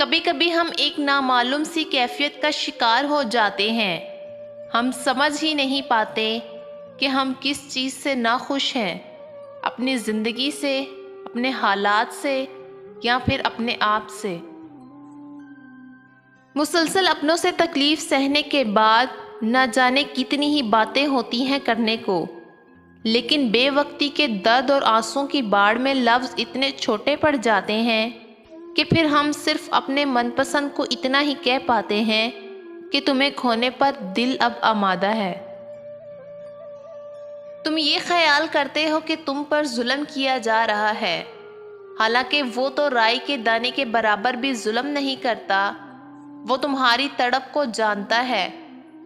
کبھی کبھی ہم ایک نامعلوم سی کیفیت کا شکار ہو جاتے ہیں۔ ہم سمجھ ہی نہیں پاتے کہ ہم کس چیز سے ناخوش ہیں، اپنی زندگی سے، اپنے حالات سے یا پھر اپنے آپ سے۔ مسلسل اپنوں سے تکلیف سہنے کے بعد نہ جانے کتنی ہی باتیں ہوتی ہیں کرنے کو، لیکن بے وقتی کے درد اور آنسوں کی باڑھ میں لفظ اتنے چھوٹے پڑ جاتے ہیں کہ پھر ہم صرف اپنے من پسند کو اتنا ہی کہہ پاتے ہیں کہ تمہیں کھونے پر دل اب آمادہ ہے۔ تم یہ خیال کرتے ہو کہ تم پر ظلم کیا جا رہا ہے، حالانکہ وہ تو رائی کے دانے کے برابر بھی ظلم نہیں کرتا۔ وہ تمہاری تڑپ کو جانتا ہے،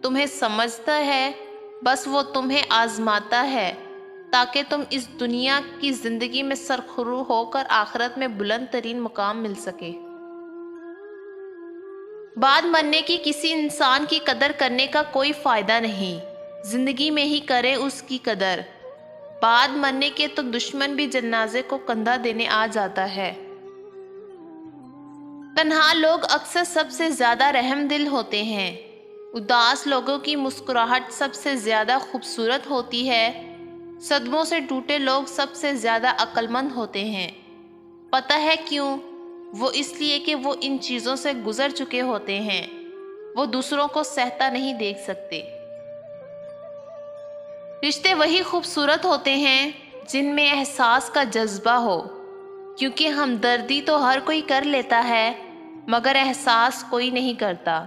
تمہیں سمجھتا ہے، بس وہ تمہیں آزماتا ہے تاکہ تم اس دنیا کی زندگی میں سرخرو ہو کر آخرت میں بلند ترین مقام مل سکے۔ بعد مرنے کی کسی انسان کی قدر کرنے کا کوئی فائدہ نہیں، زندگی میں ہی کرے اس کی قدر۔ بعد مرنے کے تو دشمن بھی جنازے کو کندھا دینے آ جاتا ہے۔ تنہا لوگ اکثر سب سے زیادہ رحم دل ہوتے ہیں۔ اداس لوگوں کی مسکراہٹ سب سے زیادہ خوبصورت ہوتی ہے۔ صدموں سے ٹوٹے لوگ سب سے زیادہ عقل مند ہوتے ہیں۔ پتہ ہے کیوں؟ وہ اس لیے کہ وہ ان چیزوں سے گزر چکے ہوتے ہیں۔ وہ دوسروں کو سہتا نہیں دیکھ سکتے۔ رشتے وہی خوبصورت ہوتے ہیں جن میں احساس کا جذبہ ہو، کیونکہ ہمدردی تو ہر کوئی کر لیتا ہے مگر احساس کوئی نہیں کرتا،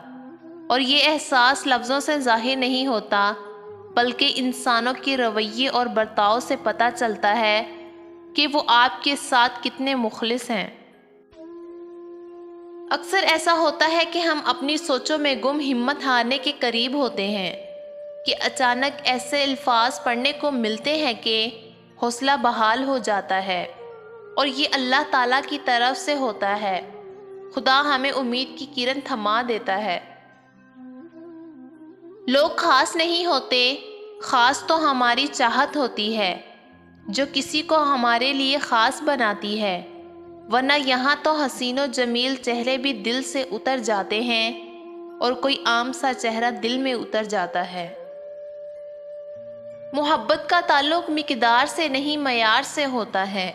اور یہ احساس لفظوں سے ظاہر نہیں ہوتا بلکہ انسانوں کے رویے اور برتاؤ سے پتہ چلتا ہے کہ وہ آپ کے ساتھ کتنے مخلص ہیں۔ اکثر ایسا ہوتا ہے کہ ہم اپنی سوچوں میں گم ہمت ہارنے کے قریب ہوتے ہیں کہ اچانک ایسے الفاظ پڑھنے کو ملتے ہیں کہ حوصلہ بحال ہو جاتا ہے، اور یہ اللہ تعالیٰ کی طرف سے ہوتا ہے۔ خدا ہمیں امید کی کرن تھما دیتا ہے۔ لوگ خاص نہیں ہوتے، خاص تو ہماری چاہت ہوتی ہے جو کسی کو ہمارے لیے خاص بناتی ہے، ورنہ یہاں تو حسین و جمیل چہرے بھی دل سے اتر جاتے ہیں اور کوئی عام سا چہرہ دل میں اتر جاتا ہے۔ محبت کا تعلق مقدار سے نہیں معیار سے ہوتا ہے۔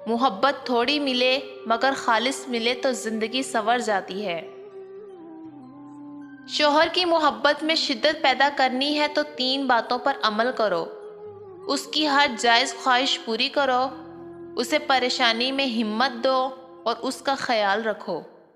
محبت تھوڑی ملے مگر خالص ملے تو زندگی سنور جاتی ہے۔ شوہر کی محبت میں شدت پیدا کرنی ہے تو 3 باتوں پر عمل کرو۔ اس کی ہر جائز خواہش پوری کرو، اسے پریشانی میں ہمت دو اور اس کا خیال رکھو۔